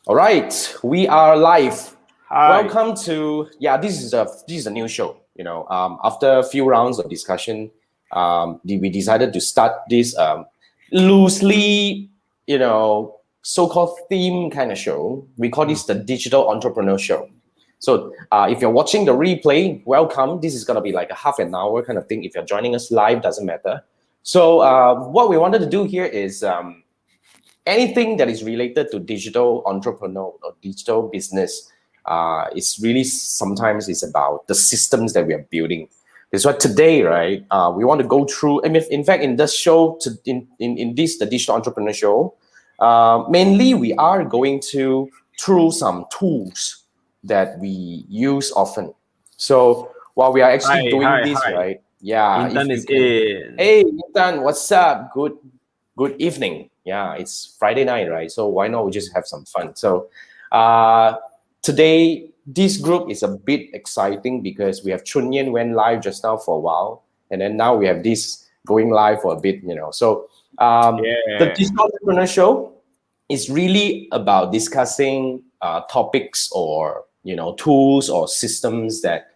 All right, we are live. Hi. Welcome to this is a new show. After a few rounds of discussion, we decided to start this loosely, so-called theme kind of show. We call Mm. this the Digital Entrepreneur Show. So if you're watching the replay, welcome. This is gonna be like a half an hour kind of thing. If you're joining us live, doesn't matter. So what we wanted to do here is anything that is related to digital entrepreneur or digital business is really sometimes it's about the systems that we are building. That's why today, right, we want to go through. I mean, in fact, in this show, in this the digital entrepreneur show, mainly we are going to through some tools that we use often. So while we are actually Hi, doing hi, this, hi. right, yeah, Intern if you is can, in. hey, Ethan, what's up? Good evening. Yeah, it's Friday night, right? So why not we just have some fun? So uh, today, this group is a bit exciting because we have Chunyan went live just now for a while, and then now we have this going live for a bit. So the Yeah. Digital Entrepreneur Show is really about discussing topics or tools or systems that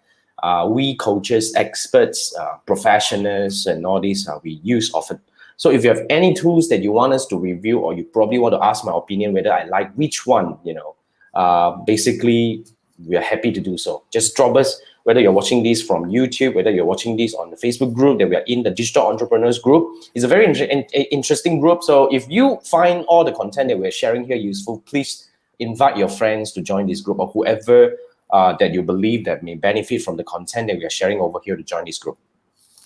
we coaches, experts, professionals, and all these we use often. So if you have any tools that you want us to review, or you probably want to ask my opinion whether I like which one, basically we are happy to do so. Just drop us whether you're watching this from YouTube, whether you're watching this on the Facebook group that we are in, the Digital Entrepreneurs group. It's a very interesting group. So if you find all the content that we're sharing here useful, please invite your friends to join this group, or whoever that you believe that may benefit from the content that we are sharing over here to join this group.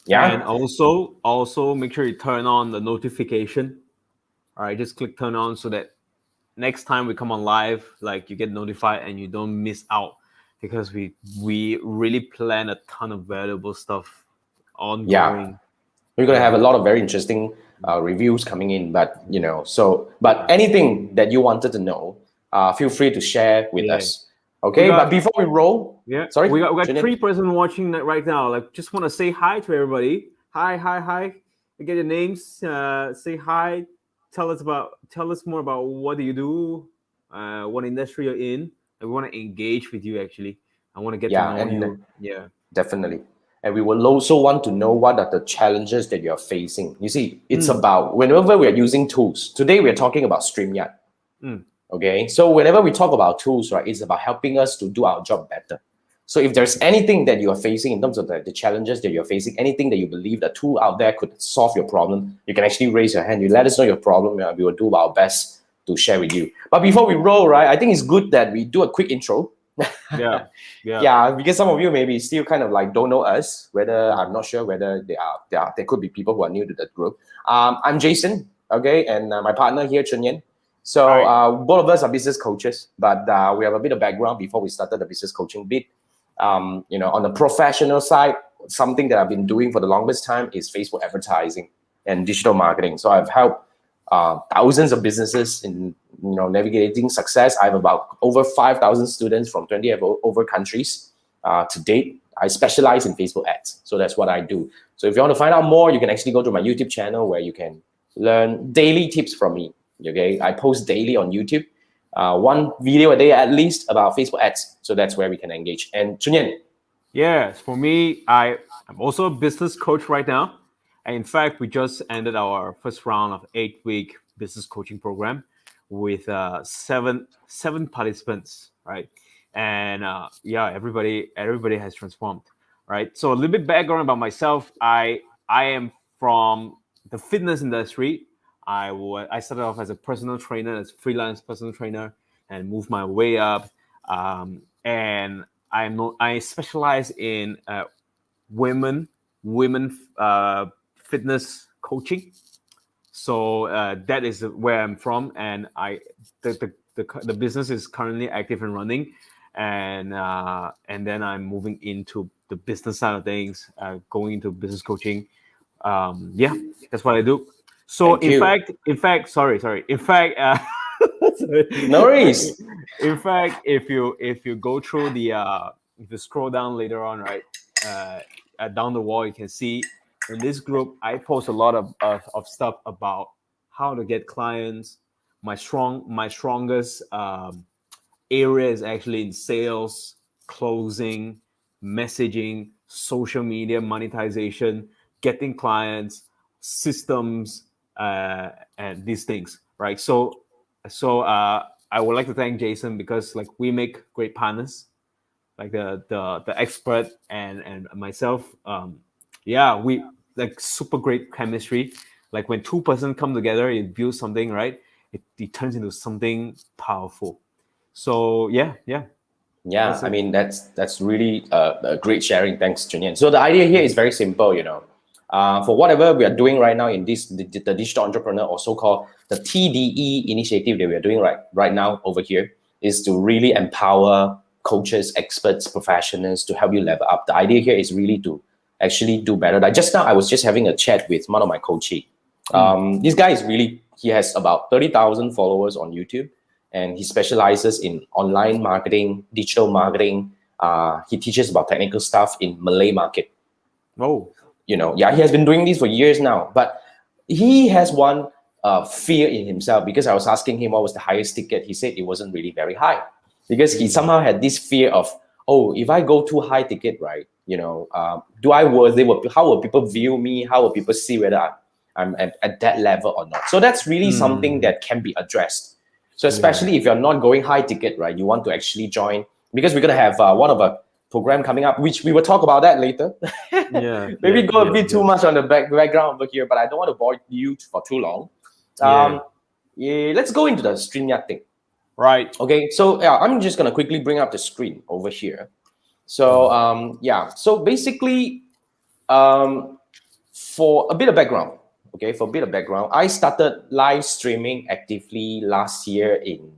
And Yeah. also make sure you turn on the notification. All right, just click turn on so that next time we come on live, like you get notified and you don't miss out because we really plan a ton of valuable stuff Yeah. ongoing. We're going to have a Yeah. lot of very interesting reviews coming in, but but anything that you wanted to know, feel free to share with Yeah. us. We Okay, but got before we roll, Yeah, sorry, we got Julian. three person watching that right now. Like, just want to say hi to everybody. Hi, hi, hi. You get your names. Say hi. Tell us more about what do you do, what industry you're in. And we want to engage with you. Actually, I want to get to Yeah, know and you. Yeah. definitely. And we will also want to know what are the challenges that you're facing. You see, it's Mm, about whenever we're using tools. Today we're talking about Streamyard. mm, Okay, so whenever we talk about tools, right, it's about helping us to do our job better. So if there's anything that you are facing in terms of the challenges that you're facing, anything that you believe the tool out there could solve your problem, you can actually raise your hand. You let us know your problem. We will do our best to share with you. But before we roll, right, I think it's good that we do a quick intro. yeah. Yeah. Yeah, because some of you maybe still kind of like don't know us. Whether I'm not sure whether there could be people who are new to that group. I'm Jason, okay, and my partner here, Chunyan. So Hi. both of us are business coaches, but we have a bit of background before we started the business coaching bit. On the professional side, something that I've been doing for the longest time is Facebook advertising and digital marketing. So I've helped thousands of businesses in navigating success. I have about over 5,000 students from 20 over countries to date. I specialize in Facebook ads, so that's what I do. So if you want to find out more, you can actually go to my YouTube channel where you can learn daily tips from me. Okay, I post daily on YouTube, one video a day at least about Facebook ads. So that's where we can engage. And Chunyan, Yes, for me, I'm also a business coach right now. And in fact, we just ended our first round of 8 week business coaching program with seven participants, right? And yeah, everybody has transformed, right? So a little bit background about myself. I am from the fitness industry. I started off as a personal trainer, as a freelance personal trainer, and moved my way up. And I specialize in women fitness coaching. So that is where I'm from, and the business is currently active and running, and then I'm moving into the business side of things, going into business coaching. Yeah, that's what I do. So thank you. sorry. In fact, No sorry. worries. In fact, if you go through the if you scroll down later on, right, uh, down the wall, you can see in this group I post a lot of stuff about how to get clients, my strongest area is actually in sales, closing, messaging, social media monetization, getting clients, systems, and these things, right? So I would like to thank Jason because like we make great partners, like the expert and myself. Yeah, we like super great chemistry. Like when two person come together, it builds something, right? It turns into something powerful. So yeah. Yeah, That's I it. mean that's really a great sharing. Thanks, Junyan. So the idea here is very simple, for whatever we are doing right now in the digital entrepreneur, or so-called the TDE initiative that we are doing right now over here, is to really empower coaches, experts, professionals to help you level up. The idea here is really to actually do better. Like just now, I was just having a chat with one of my coaches. This guy is really, he has about 30,000 followers on YouTube, and he specializes in online marketing, digital marketing. He teaches about technical stuff in Malay market. Oh, Yeah, he has been doing this for years now, but he has one fear in himself, because I was asking him what was the highest ticket. He said it wasn't really very high, because he somehow had this fear of, oh, if I go too high ticket, right, do I worthy? How will people view me? How will people see whether I'm at that level or not? So that's really something that can be addressed. So especially if you're not going high ticket, right, you want to actually join, because we're going to have one of a program coming up, which we will talk about that later. Maybe go a bit too much on the background over here, but I don't want to bore you for too long. Let's go into the StreamYard thing. right. Okay, so I'm just going to quickly bring up the screen over here. So so basically, for a bit of background, I started live streaming actively last year in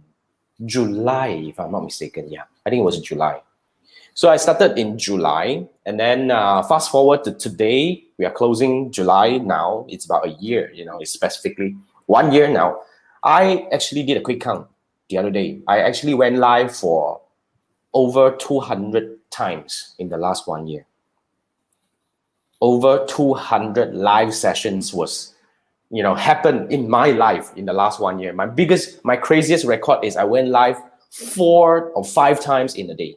July, if I'm not mistaken. Yeah, I think it was July. So I started in July, and then fast forward to today, we are closing July now. It's about a year, it's specifically 1 year now. I actually did a quick count the other day. I actually went live for over 200 times in the last 1 year. Over 200 live sessions was, happened in my life in the last 1 year. My craziest record is I went live 4 or 5 times in a day.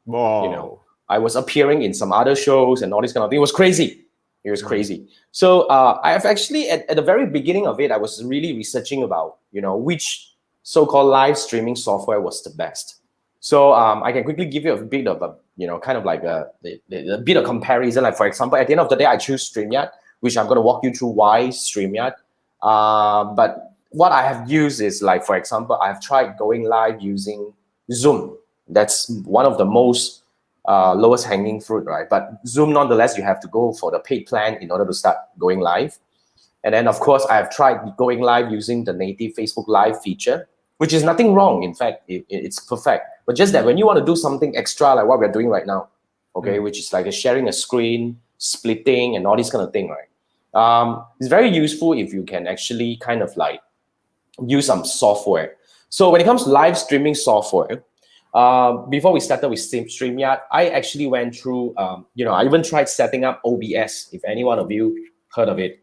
Wow. I was appearing in some other shows and all this kind of thing. It was crazy. It was crazy. So I've actually, at the very beginning of it, I was really researching about, which so-called live streaming software was the best. So I can quickly give you a bit of a, kind of like a bit of comparison. Like, for example, at the end of the day, I choose StreamYard, which I'm going to walk you through why StreamYard. But what I have used is, like, for example, I've tried going live using Zoom. That's one of the most lowest hanging fruit, right? But Zoom, nonetheless, you have to go for the paid plan in order to start going live. And then, of course, I have tried going live using the native Facebook Live feature, which is nothing wrong. In fact, it's perfect. But just that when you want to do something extra, like what we're doing right now, okay, which is like sharing a screen, splitting, and all this kind of thing, right? It's very useful if you can actually kind of like use some software. So when it comes to live streaming software, before we started with StreamYard, I actually went through, I even tried setting up OBS, if any one of you heard of it.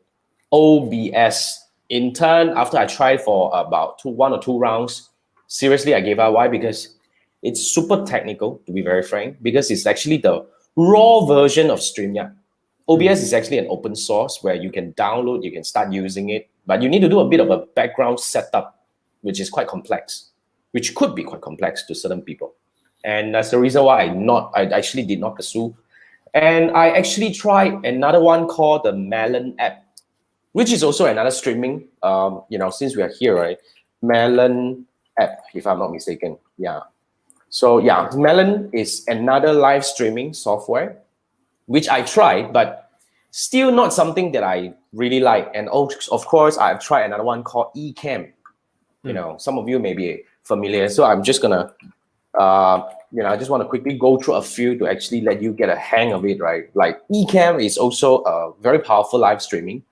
OBS. In turn, after I tried for about 1 or 2 rounds, seriously, I gave up. Why? Because it's super technical, to be very frank, because it's actually the raw version of StreamYard. OBS is actually an open source where you can download, you can start using it, but you need to do a bit of a background setup, which is quite complex, which could be quite complex to certain people. And that's the reason why I actually did not pursue. And I actually tried another one called the Melon app, which is also another streaming, since we are here, right? Melon app, if I'm not mistaken. Yeah. So yeah, Melon is another live streaming software, which I tried, but still not something that I really like. And of course, I've tried another one called Ecamm. Some of you may be familiar. So I'm just gonna, I just want to quickly go through a few to actually let you get a hang of it, right? Like Ecamm is also a very powerful live streaming,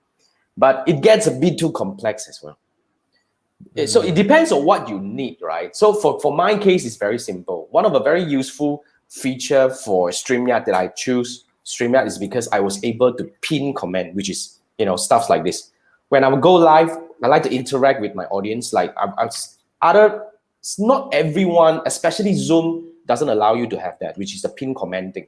but it gets a bit too complex as well. So it depends on what you need, right? So for my case, it's very simple. One of a very useful feature for StreamYard that I choose StreamYard is because I was able to pin comment, which is, stuff like this. When I would go live, I like to interact with my audience. Like not everyone, especially Zoom, doesn't allow you to have that, which is the pin commenting.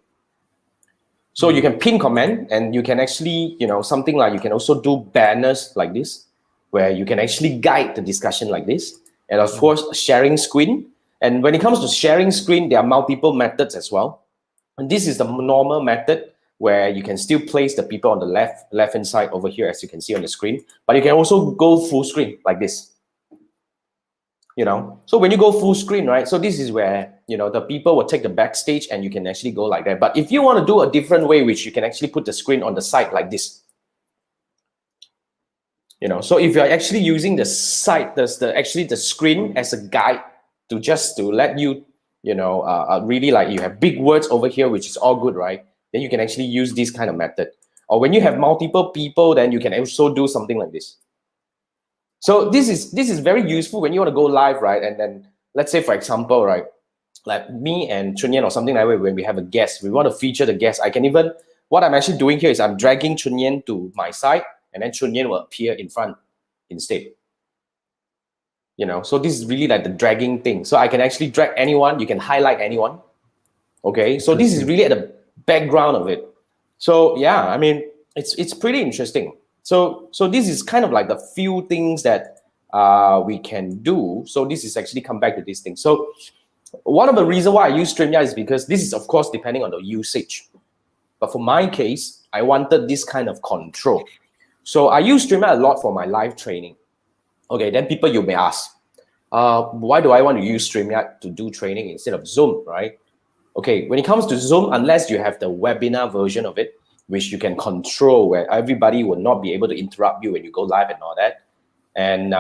So you can pin comment, and you can actually, something like you can also do banners like this, where you can actually guide the discussion like this. And of course, sharing screen. And when it comes to sharing screen, there are multiple methods as well. And this is the normal method where you can still place the people on the left-hand side over here, as you can see on the screen. But you can also go full screen like this. So when you go full screen, right? So this is where, the people will take the backstage, and you can actually go like that. But if you want to do a different way, which you can actually put the screen on the side like this. So if you're actually using the side, the screen as a guide to let you, really like you have big words over here, which is all good, right? Then you can actually use this kind of method. Or when you have multiple people, then you can also do something like this. So this is very useful when you want to go live, right? And then let's say, for example, right, like me and Chun Yan or something like that, when we have a guest, we want to feature the guest. What I'm actually doing here is I'm dragging Chun Yan to my side, and then Chun Yan will appear in front instead. So this is really like the dragging thing. So I can actually drag anyone. You can highlight anyone. Okay, so this is really at the background of it. So yeah, I mean, it's pretty interesting. So this is kind of like the few things that we can do. So this is actually come back to this thing. So one of the reasons why I use Streamyard is because this is, of course, depending on the usage. But for my case, I wanted this kind of control. So I use Streamyard a lot for my live training. Okay, then you may ask, why do I want to use Streamyard to do training instead of Zoom, right? Okay, when it comes to Zoom, unless you have the webinar version of it, which you can control, where everybody will not be able to interrupt you when you go live and all that. And,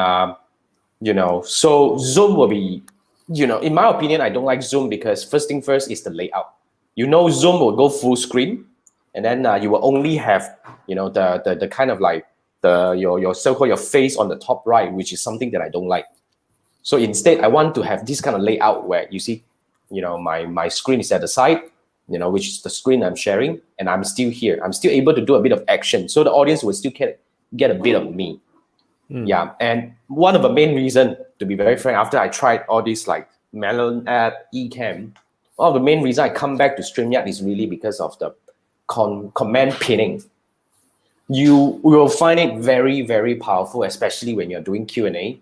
so Zoom will be, in my opinion, I don't like Zoom because first thing first is the layout. Zoom will go full screen, and then you will only have, the kind of like your so-called your face on the top right, which is something that I don't like. So instead, I want to have this kind of layout where you see, my screen is at the side, which is the screen I'm sharing, and I'm still here. I'm still able to do a bit of action. So the audience will still get a bit of me. Yeah, and one of the main reasons, to be very frank, after I tried all these like Melon app, Ecamm, one of the main reasons I come back to StreamYard is really because of the comment pinning. You will find it very, very powerful, especially when you're doing Q&A.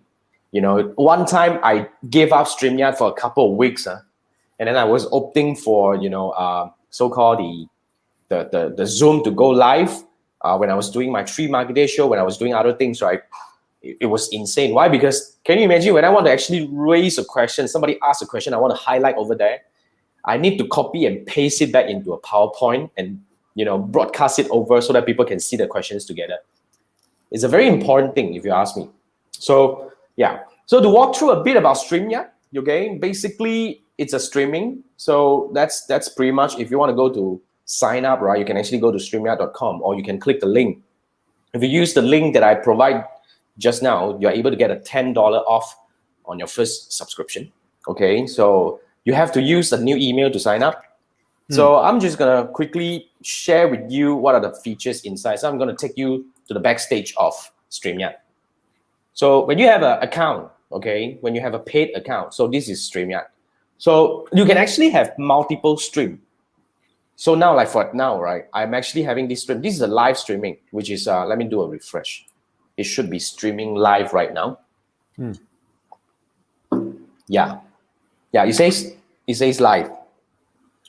One time I gave up StreamYard for a couple of weeks, and then I was opting for, so-called the Zoom to go live when I was doing my 3 Market Day show, when I was doing other things, right? It was insane. Why? Because can you imagine when I want to actually raise a question, somebody asks a question, I want to highlight over there, I need to copy and paste it back into a PowerPoint and, broadcast it over so that people can see the questions together. It's a very important thing, if you ask me. So, yeah. So to walk through a bit about StreamYard, okay, basically it's a streaming. So that's pretty much, if you want to go to sign up, right, you can actually go to streamyard.com, or you can click the link. If you use the link that I provide just now, you're able to get a $10 off on your first subscription. Okay, so you have to use a new email to sign up. So I'm just gonna quickly share with you what are the features inside. So I'm gonna take you to the backstage of StreamYard. So when you have an account, okay, when you have a paid account, so this is StreamYard. So you can actually have multiple stream. So now, like for now, right, I'm actually having this stream. This is a live streaming, which is, let me do a refresh. It should be streaming live right now. Yeah, it says live.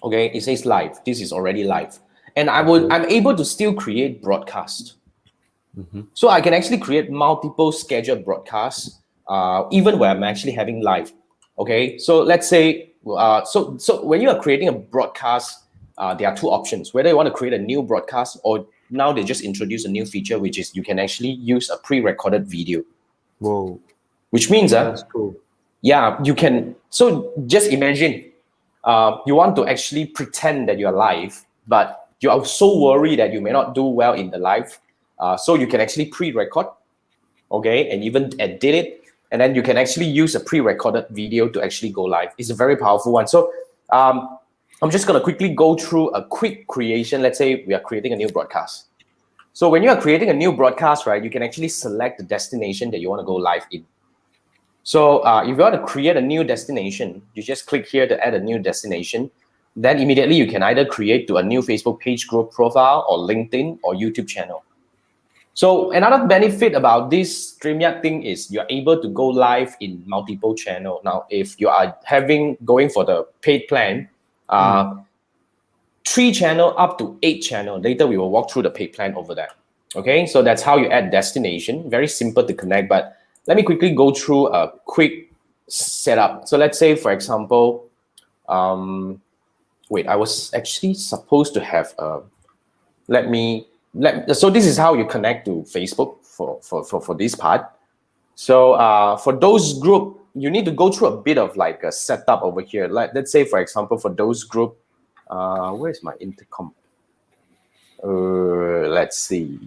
Okay, it says live. This is already live, and I'm able to still create broadcast. So I can actually create multiple scheduled broadcasts, even when I'm actually having live. Okay, so let's say, so when you are creating a broadcast, there are 2 options: whether you want to create a new broadcast, or now they just introduced a new feature, which is you can actually use a pre-recorded video. Whoa. Which means, that's cool. Yeah, you can. So just imagine, you want to actually pretend that you're live, but you are so worried that you may not do well in the live. So you can actually pre-record, okay, and even edit it, and then you can actually use a pre-recorded video to actually go live. It's a very powerful one. So I'm just gonna quickly go through a quick creation. Let's say we are creating a new broadcast. So when you are creating a new broadcast, right, you can actually select the destination that you want to go live in. So if you want to create a new destination, you just click here to add a new destination. Then immediately you can either create to a new Facebook page, group profile, or LinkedIn or YouTube channel. So another benefit about this StreamYard thing is you're able to go live in multiple channels. Now, if you are going for the paid plan, 3 channel up to 8 channel. Later, we will walk through the paid plan over there. Okay, so that's how you add destination. Very simple to connect, but let me quickly go through a quick setup. So let's say, for example, wait, I was actually supposed to have so this is how you connect to Facebook for this part. So for those group, you need to go through a bit of like a setup over here. Let's say, for example, for those group, where's my intercom? Let's see.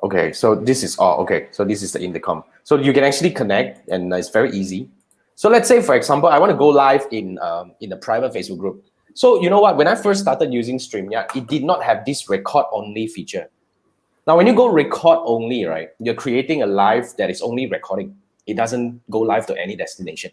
Okay, so this is okay. So this is the intercom. So you can actually connect, and it's very easy. So let's say, for example, I want to go live in a private Facebook group. So you know what? When I first started using StreamYard, it did not have this record only feature. Now, when you go record only, right, you're creating a live that is only recording. It doesn't go live to any destination.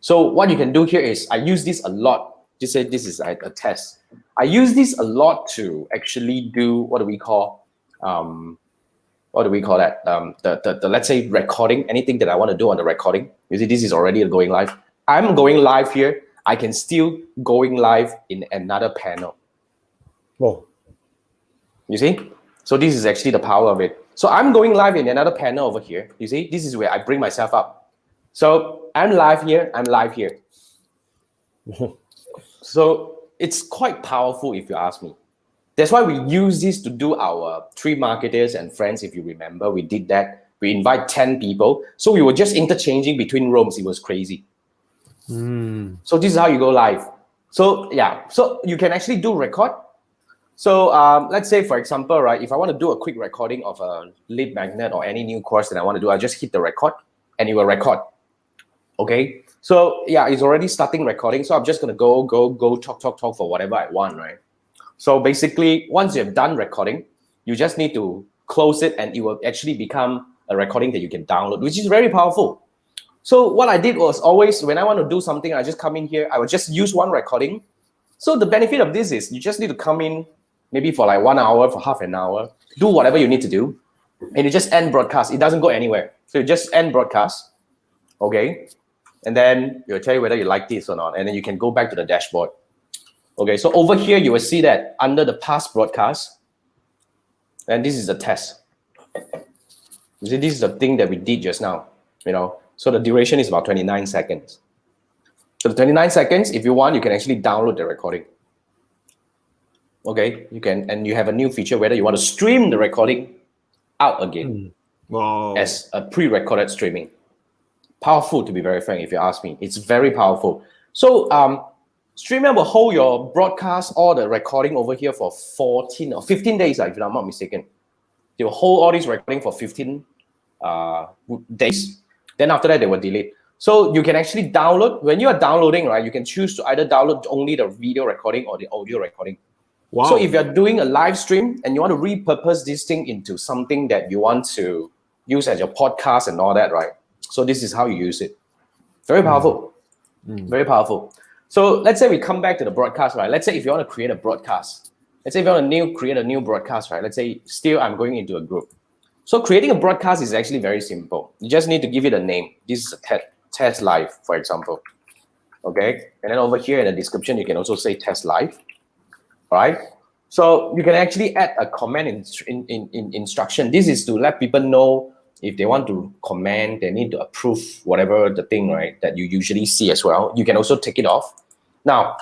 So what you can do here is, I use this a lot. Just say this is a test. I use this a lot to actually do, what do we call that? The let's say recording, anything that I want to do on the recording. You see, this is already going live. I'm going live here. I can still going live in another panel. Whoa. You see? So this is actually the power of it. So I'm going live in another panel over here. You see, this is where I bring myself up. So I'm live here, I'm live here. So it's quite powerful if you ask me. That's why we use this to do our 3 marketers and friends. If you remember, we did that. We invite 10 people. So we were just interchanging between rooms. It was crazy. So this is how you go live. So yeah, so you can actually do record. So let's say, for example, right, if I want to do a quick recording of a lead magnet or any new course that I want to do, I just hit the record and it will record. Okay, so yeah, it's already starting recording. So I'm just gonna go, talk for whatever I want, right? So basically, once you've done recording, you just need to close it and it will actually become a recording that you can download, which is very powerful. So what I did was always, when I want to do something, I just come in here, I will just use one recording. So the benefit of this is you just need to come in maybe for like 1 hour, for half an hour, do whatever you need to do, and you just end broadcast. It doesn't go anywhere. So you just end broadcast, okay? And then it'll tell you whether you like this or not. And then you can go back to the dashboard. Okay, so over here, you will see that under the past broadcast, and this is the test. You see, this is the thing that we did just now, you know? So the duration is about 29 seconds. So the 29 seconds, if you want, you can actually download the recording. Okay, you can, and you have a new feature whether you want to stream the recording out again as a pre-recorded streaming. Powerful, to be very frank, if you ask me. It's very powerful. So Streamyard will hold your broadcast or the recording over here for 14 or 15 days, if I'm not mistaken. They will hold all these recording for 15 days. Then after that, they will delete. So you can actually download. When you are downloading, right, you can choose to either download only the video recording or the audio recording. Wow. So if you're doing a live stream and you want to repurpose this thing into something that you want to use as your podcast and all that, right? So this is how you use it. Very powerful. Very powerful. So let's say we come back to the broadcast, right? Let's say if you want to create a broadcast. Let's say if you want to create a new broadcast, right? Let's say still I'm going into a group. So creating a broadcast is actually very simple. You just need to give it a name. This is a test live, for example. Okay. And then over here in the description, you can also say test live. Right? So you can actually add a comment in instruction. This is to let people know if they want to comment, they need to approve whatever the thing, right, that you usually see as well. You can also take it off. Now,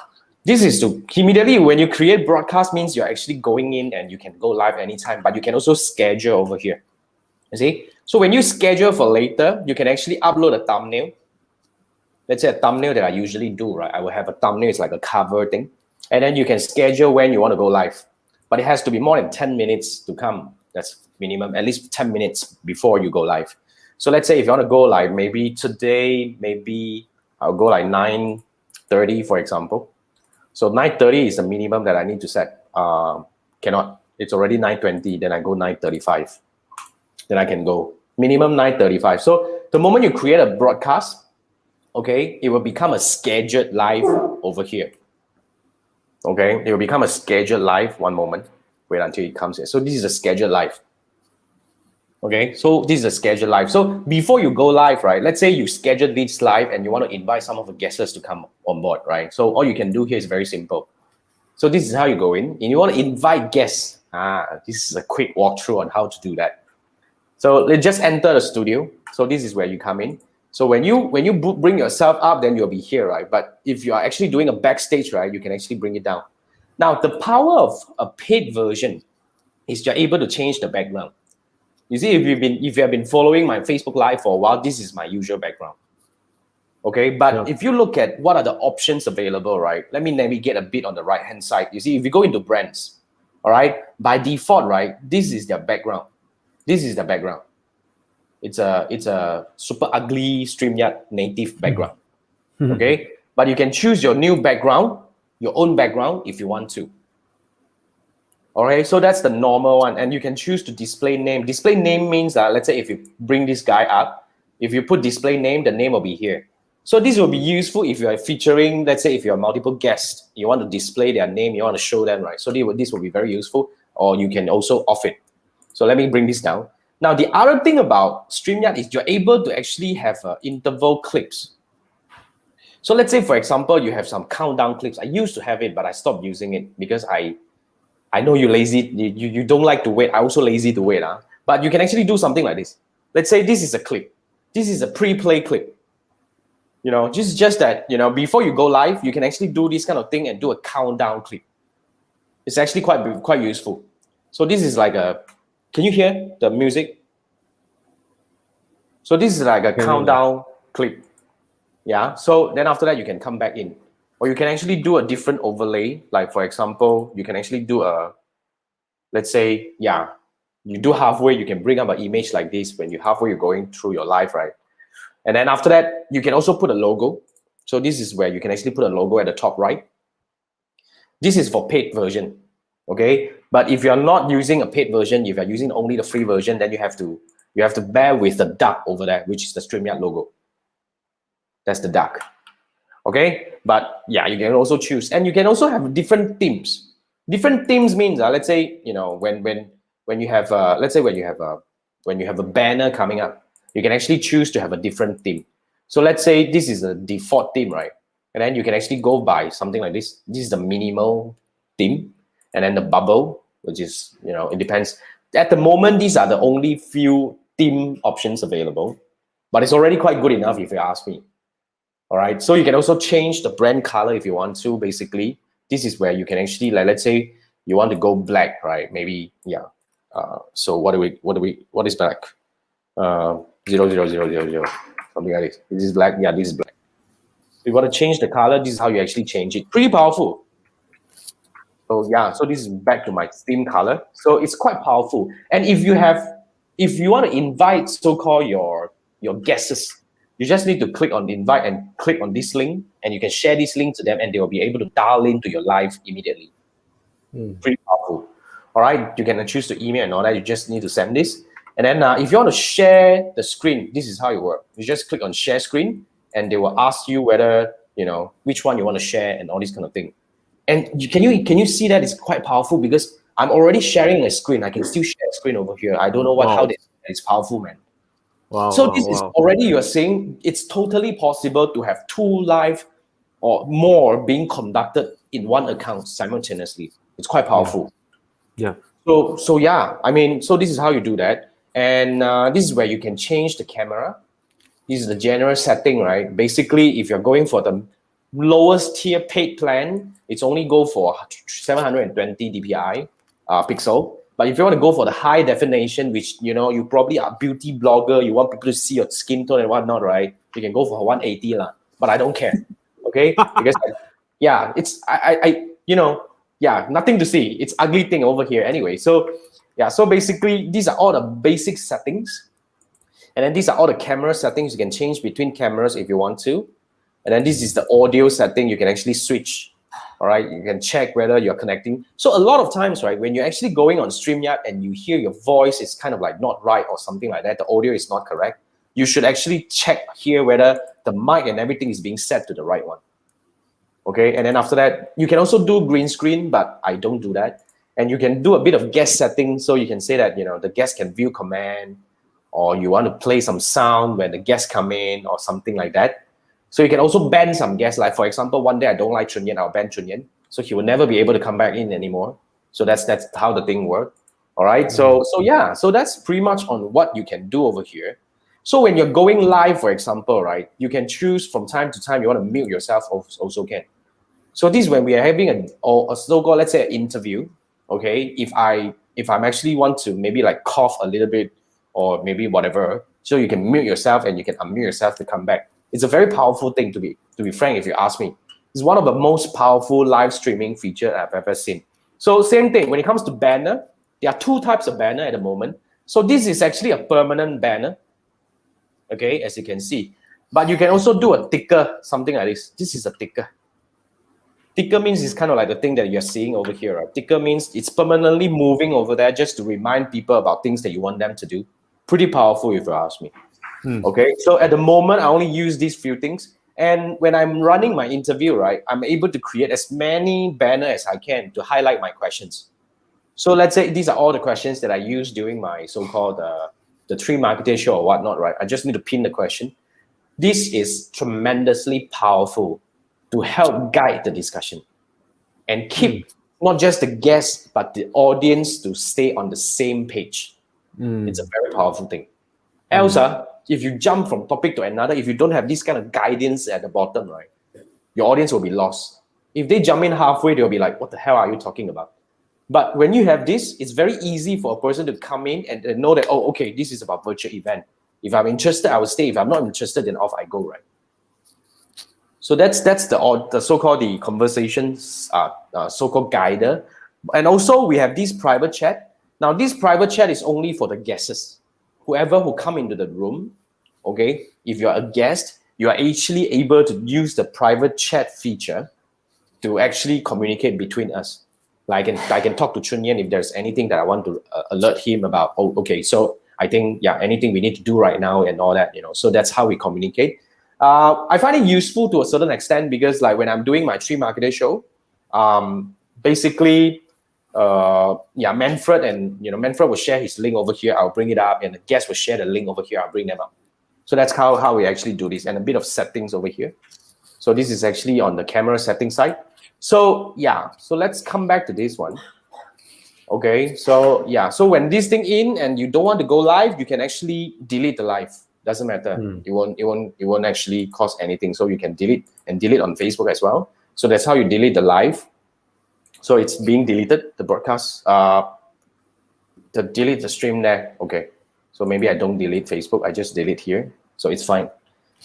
this is to immediately when you create broadcast means you're actually going in and you can go live anytime, but you can also schedule over here. You see? So when you schedule for later, you can actually upload a thumbnail. Let's say a thumbnail that I usually do, right? I will have a thumbnail, it's like a cover thing. And then you can schedule when you want to go live. But it has to be more than 10 minutes to come. That's minimum, at least 10 minutes before you go live. So let's say if you want to go live, maybe today, maybe I'll go like 9:30, for example. So 9:30 is the minimum that I need to set. cannot. It's already 9:20. Then I go 9:35. Then I can go minimum 9:35. So the moment you create a broadcast, okay, it will become a scheduled live over here. Okay, it will become a scheduled live. One moment, wait until it comes here. So this is a scheduled live. Okay, so this is a scheduled live. So before you go live, right, let's say you schedule this live and you want to invite some of the guests to come on board, right? So all you can do here is very simple. So this is how you go in, and you want to invite guests. This is a quick walkthrough on how to do that. So let's just enter the studio. So this is where you come in. So when you bring yourself up, then you'll be here, right? But if you are actually doing a backstage, right, you can actually bring it down. Now, the power of a paid version is you're able to change the background. You see, if you have been following my Facebook Live for a while, this is my usual background. Okay, but if you look at what are the options available, right? Let me navigate a bit on the right-hand side. You see, if you go into brands, all right, by default, right, this is their background. This is the background. It's a super ugly Streamyard native background. Okay, but you can choose your new background, your own background if you want to. All right, so that's the normal one, and you can choose to display name. Display name means let's say if you bring this guy up, if you put display name, the name will be here. So this will be useful if you are featuring, let's say if you have multiple guests, you want to display their name, you want to show them, right? So this will be very useful, or you can also off it. So let me bring this down. Now, the other thing about StreamYard is you're able to actually have interval clips. So let's say, for example, you have some countdown clips. I used to have it, but I stopped using it because I know you're lazy. You don't like to wait. I'm also lazy to wait. But you can actually do something like this. Let's say this is a clip. This is a pre-play clip. You know, just that, you know, before you go live, you can actually do this kind of thing and do a countdown clip. It's actually quite useful. So this is like a, can you hear the music? So this is like a countdown clip. Yeah, so then after that, you can come back in. Or you can actually do a different overlay. Like, for example, you can actually do a, let's say, yeah, you do halfway, you can bring up an image like this when you're going through your live, right? And then after that, you can also put a logo. So this is where you can actually put a logo at the top right. This is for paid version, okay? But if you're not using a paid version, if you're using only the free version, then you have to bear with the duck over there, which is the StreamYard logo. That's the duck, okay? But yeah, you can also choose, and you can also have different themes. Different themes means, let's say, you know, when you have, let's say when you have a banner coming up, you can actually choose to have a different theme. So let's say this is a default theme, right? And then you can actually go by something like this. This is the minimal theme, and then the bubble, which is, you know, it depends. At the moment, these are the only few theme options available, but it's already quite good enough if you ask me. All right, so you can also change the brand color if you want to. Basically, this is where you can actually, like, let's say you want to go black, right? Maybe, yeah. So what is black? 00000, something like this. This is black. Yeah, this is black. So you want to change the color. This is how you actually change it. Pretty powerful. So yeah, so this is back to my theme color. So it's quite powerful. And if you want to invite so-called your guests, you just need to click on invite and click on this link, and you can share this link to them, and they will be able to dial into your live immediately. Pretty powerful. All right, you can choose to email and all that. You just need to send this. And then if you want to share the screen, this is how it works. You just click on share screen, and they will ask you whether, you know, which one you want to share and all this kind of thing. And can you see that it's quite powerful, because I'm already sharing a screen. I can still share a screen over here. I don't know how it's powerful, man. Wow, so this is already, you're saying it's totally possible to have 2 live or more being conducted in one account simultaneously. It's quite powerful. Yeah. So yeah, I mean, so this is how you do that. And this is where you can change the camera. This is the general setting, right? Basically, if you're going for the lowest tier paid plan, it's only go for 720 dpi pixel. But if you want to go for the high definition, which, you know, you probably are a beauty blogger, you want people to see your skin tone and whatnot, right? You can go for 180 lah. But I don't care, okay? Because yeah, it's you know, yeah, nothing to see. It's ugly thing over here anyway. So yeah, so basically these are all the basic settings, and then these are all the camera settings. You can change between cameras if you want to, and then this is the audio setting. You can actually switch All right, you can check whether you're connecting. So a lot of times, right, when you're actually going on StreamYard and you hear your voice is kind of like not right or something like that, the audio is not correct, you should actually check here whether the mic and everything is being set to the right one. Okay, and then after that, you can also do green screen, but I don't do that. And you can do a bit of guest setting, so you can say that, you know, the guest can view command, or you want to play some sound when the guests come in or something like that. So you can also ban some guests. Like for example, one day I don't like Chunyan, I'll ban Chunyan. So he will never be able to come back in anymore. So that's how the thing works. All right. So yeah, so that's pretty much on what you can do over here. So when you're going live, for example, right, you can choose from time to time you want to mute yourself also can. So this is when we are having a so-called, let's say, an interview. Okay, if I'm actually want to maybe like cough a little bit or maybe whatever, so you can mute yourself and you can unmute yourself to come back. It's a very powerful thing, to be frank, if you ask me. It's one of the most powerful live streaming feature I've ever seen. So same thing, when it comes to banner, there are two types of banner at the moment. So this is actually a permanent banner, okay, as you can see. But you can also do a ticker, something like this. This is a ticker. Ticker means it's kind of like the thing that you're seeing over here, right? Ticker means it's permanently moving over there just to remind people about things that you want them to do. Pretty powerful, if you ask me. Okay, so at the moment, I only use these few things. And when I'm running my interview, right, I'm able to create as many banners as I can to highlight my questions. So let's say these are all the questions that I use during my so-called the Streamyard show or whatnot, right? I just need to pin the question. This is tremendously powerful to help guide the discussion and keep not just the guests, but the audience to stay on the same page. It's a very powerful thing. Else, if you jump from topic to another, if you don't have this kind of guidance at the bottom, right, your audience will be lost. If they jump in halfway, they'll be like, what the hell are you talking about? But when you have this, it's very easy for a person to come in and know that, oh, okay, this is about virtual event. If I'm interested, I will stay. If I'm not interested, then off I go, right? So that's the so-called the conversations so-called guider. And also we have this private chat. Now this private chat is only for the guests. Whoever who come into the room, okay, if you're a guest, you are actually able to use the private chat feature to actually communicate between us. Like I can talk to Chunyan if there's anything that I want to alert him about. Oh, okay, so I think, yeah, anything we need to do right now and all that, you know. So that's how we communicate. I find it useful to a certain extent because like when I'm doing my Streamyard show, basically, Manfred Manfred will share his link over here. I'll bring it up, and the guest will share the link over here. I'll bring them up. So that's how we actually do this, and a bit of settings over here. So this is actually on the camera setting side. So yeah, so let's come back to this one. Okay, so yeah, so when this thing in and you don't want to go live, you can actually delete the live. Doesn't matter. It won't actually cost anything. So you can delete on Facebook as well. So that's how you delete the live. So it's being deleted, the broadcast. Delete the stream there. Okay. So maybe I don't delete Facebook. I just delete here. So it's fine.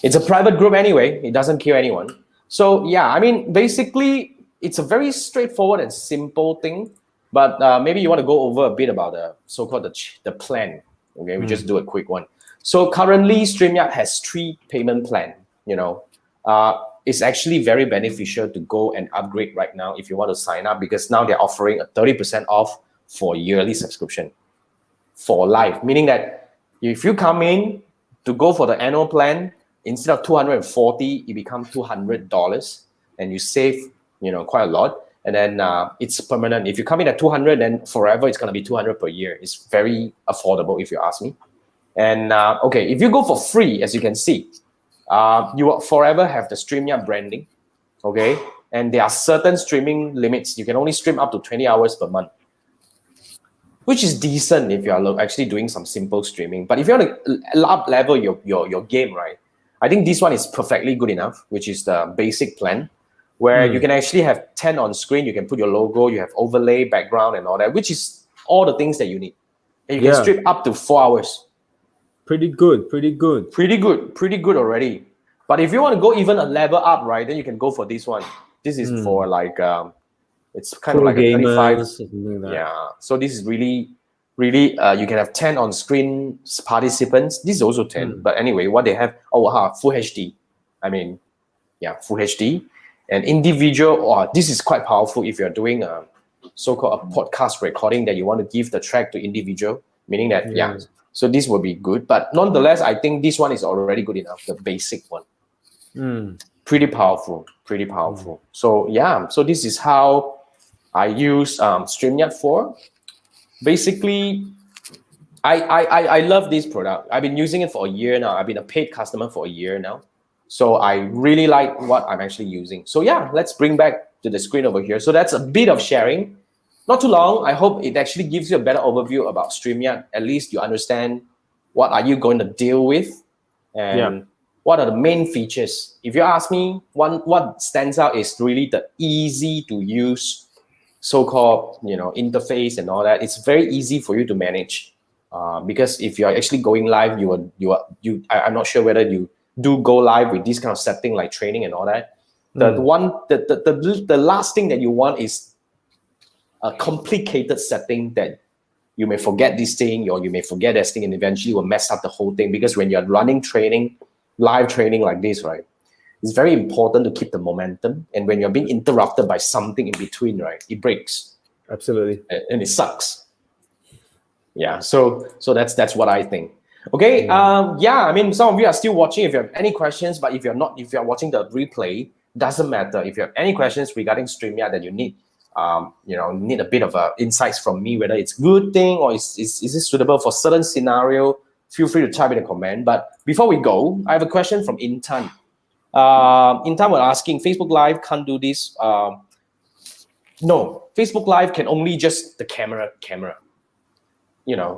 It's a private group anyway. It doesn't kill anyone. So yeah, I mean, basically, it's a very straightforward and simple thing. But maybe you want to go over a bit about the so-called the plan. Okay, we just do a quick one. So currently, Streamyard has 3 payment plan. You know, it's actually very beneficial to go and upgrade right now if you want to sign up, because now they're offering a 30% off for yearly subscription for life. Meaning that if you come in to go for the annual plan, instead of $240, it becomes $200, and you save, you know, quite a lot. And then it's permanent. If you come in at 200, then forever it's gonna be 200 per year. It's very affordable if you ask me. And okay, if you go for free, as you can see, you will forever have the Streamyard branding, okay? And there are certain streaming limits. You can only stream up to 20 hours per month, which is decent if you are actually doing some simple streaming. But if you want to up level your game, right, I think this one is perfectly good enough, which is the basic plan, where you can actually have 10 on screen. You can put your logo, you have overlay, background, and all that, which is all the things that you need. And you can stream up to 4 hours. Pretty good already. But if you want to go even a level up, right, then you can go for this one. This is for like it's kind of like gamers, a 35. Like yeah. So this is really you can have 10 on screen participants. This is also 10. But anyway, what they have, full HD. I mean, yeah, full HD. an individual, or this is quite powerful if you're doing a so-called a podcast recording that you want to give the track to individual, meaning that, yeah, so this will be good. But nonetheless, I think this one is already good enough, the basic one. Pretty powerful. So yeah, so this is how I use StreamYard for. Basically, I love this product. I've been using it for a year now. I've been a paid customer for a year now. So I really like what I'm actually using. So yeah, let's bring back to the screen over here. So that's a bit of sharing. Not too long. I hope it actually gives you a better overview about StreamYard. At least you understand what are you going to deal with and what are the main features. If you ask me, what stands out is really the easy to use so-called interface and all that. It's very easy for you to manage because if you are actually going live, I'm not sure whether you do go live with this kind of setting like training and all that. The last thing that you want is a complicated setting that you may forget this thing or you may forget this thing and eventually will mess up the whole thing. Because when you're running training, live training like this, right, it's very important to keep the momentum. And when you're being interrupted by something in between, right, it breaks. Absolutely. And it sucks. Yeah, so that's what I think. Okay, I mean, some of you are still watching. If you have any questions, but if you're watching the replay, doesn't matter. If you have any questions regarding StreamYard that you need, need a bit of insights from me, whether it's good thing or is it suitable for certain scenario, feel free to type in a comment. But before we go, I have a question from Intan. Intan was asking, Facebook Live can't do this. No, Facebook Live can only just the camera.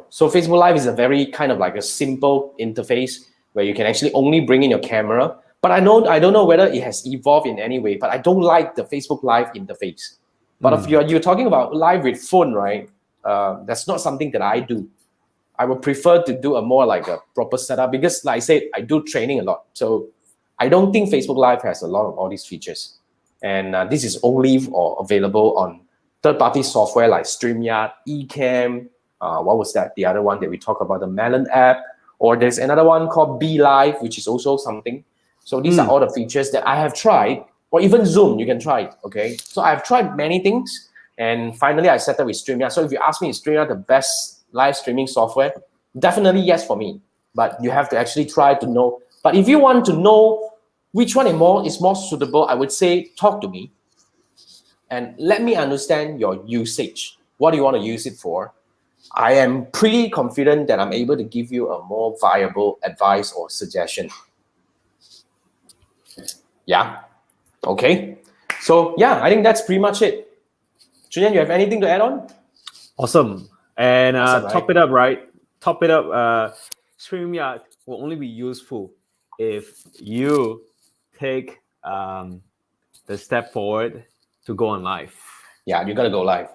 So Facebook Live is a very kind of like a simple interface where you can actually only bring in your camera. But I don't know whether it has evolved in any way, but I don't like the Facebook Live interface. But if you're talking about live with phone, right? That's not something that I do. I would prefer to do a more like a proper setup because, like I said, I do training a lot. So I don't think Facebook Live has a lot of all these features. And this is only available on third-party software like StreamYard, Ecamm. What was that? The other one that we talked about, the Melon app. Or there's another one called Be Live, which is also something. So these are all the features that I have tried. Or even Zoom, you can try it, okay? So I've tried many things. And finally, I settled with StreamYard. So if you ask me, is StreamYard the best live streaming software? Definitely yes for me. But you have to actually try to know. But if you want to know which one is more suitable, I would say talk to me. And let me understand your usage. What do you want to use it for? I am pretty confident that I'm able to give you a more viable advice or suggestion. Yeah. Okay. So yeah, I think that's pretty much it. Julian, you have anything to add on? Awesome. And Awesome, right? top it up, right? Top it up. StreamYard will only be useful if you take the step forward to go on live. Yeah, you gotta go live.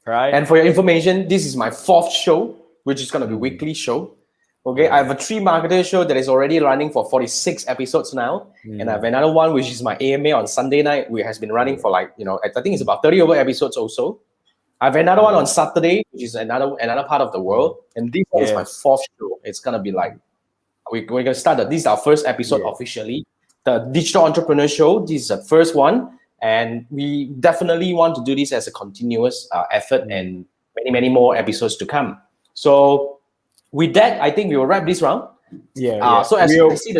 Right. And for your information, this is my 4th show, which is gonna be weekly show. Okay, I have a 3 marketer show that is already running for 46 episodes now. And I have another one, which is my AMA on Sunday night, which has been running for I think it's about 30 over episodes also. I have another one on Saturday, which is another part of the world. And this one is my 4th show. It's gonna be like, we're gonna start this is our first episode officially. The Digital Entrepreneur Show, this is the first one. And we definitely want to do this as a continuous effort and many, many more episodes to come. So with that, I think we will wrap this round. So as I see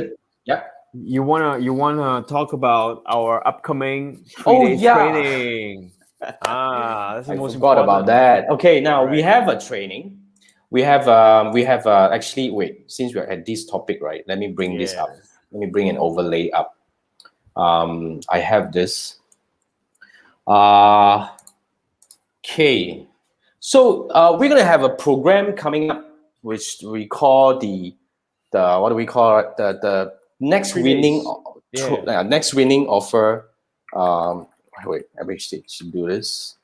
you wanna talk about our upcoming 3 days training. That's the most forgot important. about that. Okay, now we have a training. We have actually wait, since we're at this topic, right? Let me bring this up. Let me bring an overlay up. I have this. Okay. So we're gonna have a program coming up, which we call the what do we call it? The next winning next winning offer. Wait, I should do this.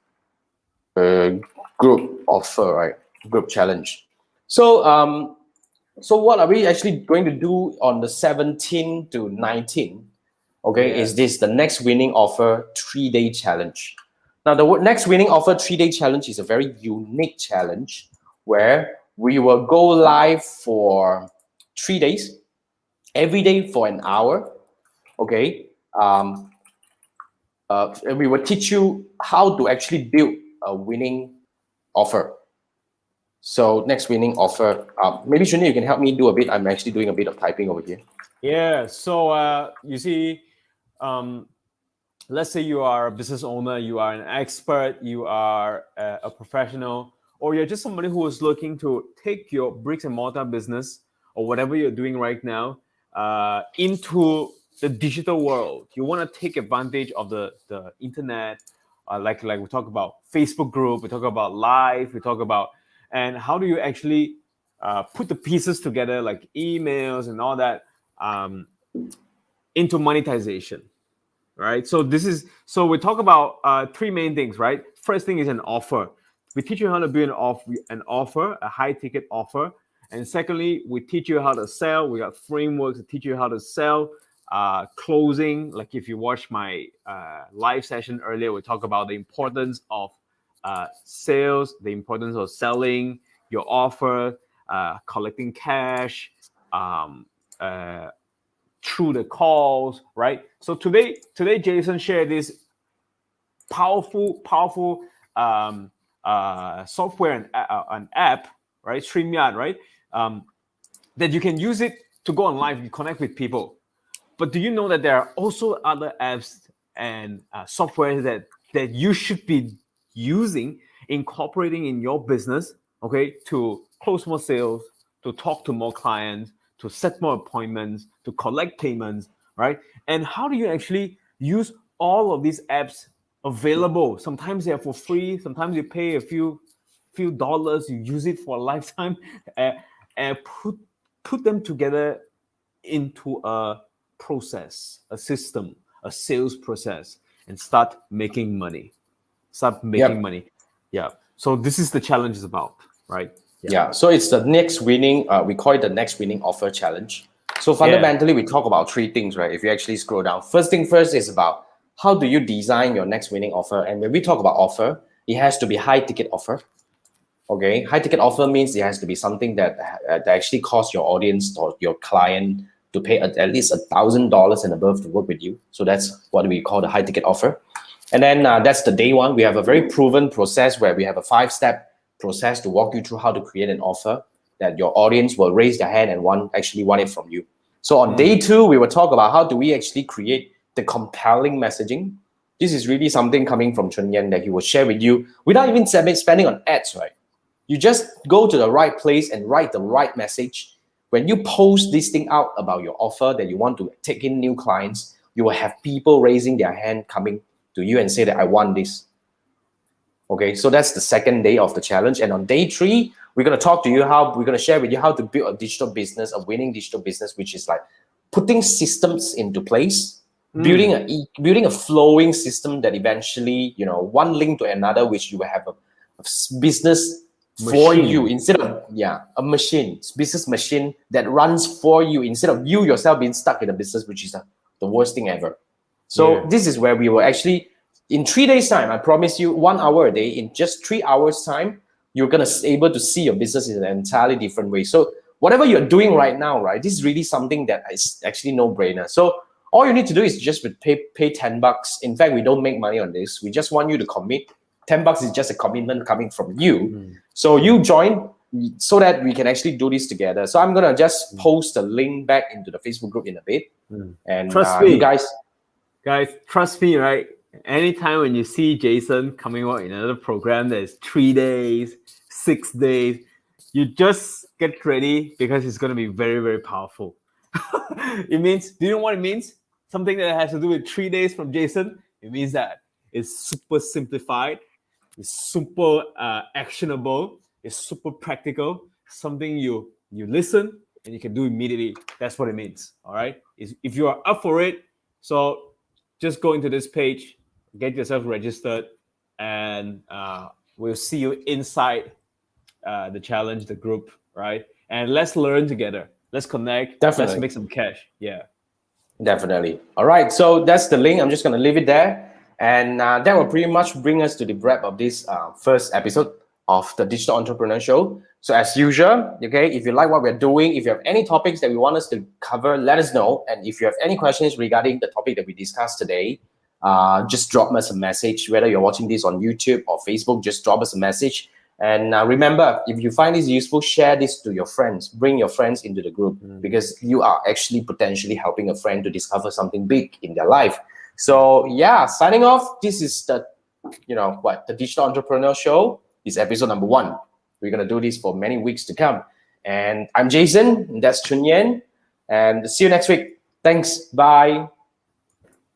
Group offer, right? Group challenge. So so what are we actually going to do on the 17th to 19th? Okay, is this the next winning offer 3-day challenge? Now, the next winning offer 3-day challenge is a very unique challenge where we will go live for 3 days, every day for an hour. Okay, we will teach you how to actually build a winning offer. So next winning offer, maybe Shuni, you can help me do a bit. I'm actually doing a bit of typing over here. Yeah. So you see, let's say you are a business owner, you are an expert, you are a professional, or you're just somebody who is looking to take your bricks and mortar business or whatever you're doing right now into the digital world. You want to take advantage of the internet, like we talk about Facebook group, we talk about live, we talk about, and how do you actually put the pieces together, like emails and all that, into monetization. Right. So we talk about three main things, right? First thing is an offer. We teach you how to build an offer, a high ticket offer. And secondly, we teach you how to sell. We got frameworks to teach you how to sell, closing. Like if you watch my live session earlier, we talk about the importance of sales, the importance of selling your offer, collecting cash, through the calls, right? So today Jason shared this powerful software and an app, right? Streamyard, right? That you can use it to go on live, you connect with people. But do you know that there are also other apps and software that you should be using, incorporating in your business, okay, to close more sales, to talk to more clients, to set more appointments, to collect payments, right? And how do you actually use all of these apps available? Sometimes they're for free. Sometimes you pay a few dollars. You use it for a lifetime. And put them together into a process, a system, a sales process, and start making money. Money. Yeah. So this is the challenge is about, right? Yeah. So it's the next winning, we call it the next winning offer challenge. So fundamentally, we talk about three things, right? If you actually scroll down, first thing first is about how do you design your next winning offer? And when we talk about offer, it has to be high ticket offer. Okay. High ticket offer means it has to be something that actually costs your audience or your client to pay at least $1,000 and above to work with you. So that's what we call the high ticket offer. And then that's the day one. We have a very proven process where we have a 5-step process to walk you through how to create an offer that your audience will raise their hand and want it from you. So on day two, we will talk about how do we actually create the compelling messaging. This is really something coming from Chun Yan that he will share with you without even spending on ads, right? You just go to the right place and write the right message. When you post this thing out about your offer that you want to take in new clients, you will have people raising their hand coming to you and say that I want this. Okay, so that's the second day of the challenge. And on day three, we're going to share with you how to build a digital business, a winning digital business, which is like putting systems into place, building a flowing system that eventually, one link to another, which you will have a business for you instead of, business machine that runs for you instead of you yourself being stuck in a business, which is the worst thing ever. So this is where we will actually, in 3 days time, I promise you 1 hour a day, in just 3 hours time, you're going to be able to see your business in an entirely different way. So whatever you're doing right now, right, this is really something that is actually no brainer. So all you need to do is just pay $10. In fact, we don't make money on this. We just want you to commit. $10 is just a commitment coming from you. So you join so that we can actually do this together. So I'm going to just post a link back into the Facebook group in a bit. And trust me, you guys, trust me, right? Anytime when you see Jason coming out in another program that is 3 days, 6 days, you just get ready because it's going to be very, very powerful. It means, do you know what it means? Something that has to do with 3 days from Jason. It means that it's super simplified, it's super actionable, it's super practical, something you listen and you can do immediately. That's what it means. All right. If you are up for it, so just go into this page, get yourself registered, and we'll see you inside the challenge, the group, right? And let's learn together. Let's connect. Definitely. Let's make some cash. Yeah. Definitely. All right. So that's the link. I'm just going to leave it there. And that will pretty much bring us to the wrap of this first episode of the Digital Entrepreneur Show. So as usual, okay, if you like what we're doing, if you have any topics that we want us to cover, let us know. And if you have any questions regarding the topic that we discussed today, just drop us a message. Whether you're watching this on YouTube or Facebook, just drop us a message. And remember, if you find this useful, share this to your friends. Bring your friends into the group because you are actually potentially helping a friend to discover something big in their life. So yeah, signing off. This is the Digital Entrepreneur Show. This is episode number 1. We're gonna do this for many weeks to come. And I'm Jason. And that's Chun Yen. And see you next week. Thanks. Bye.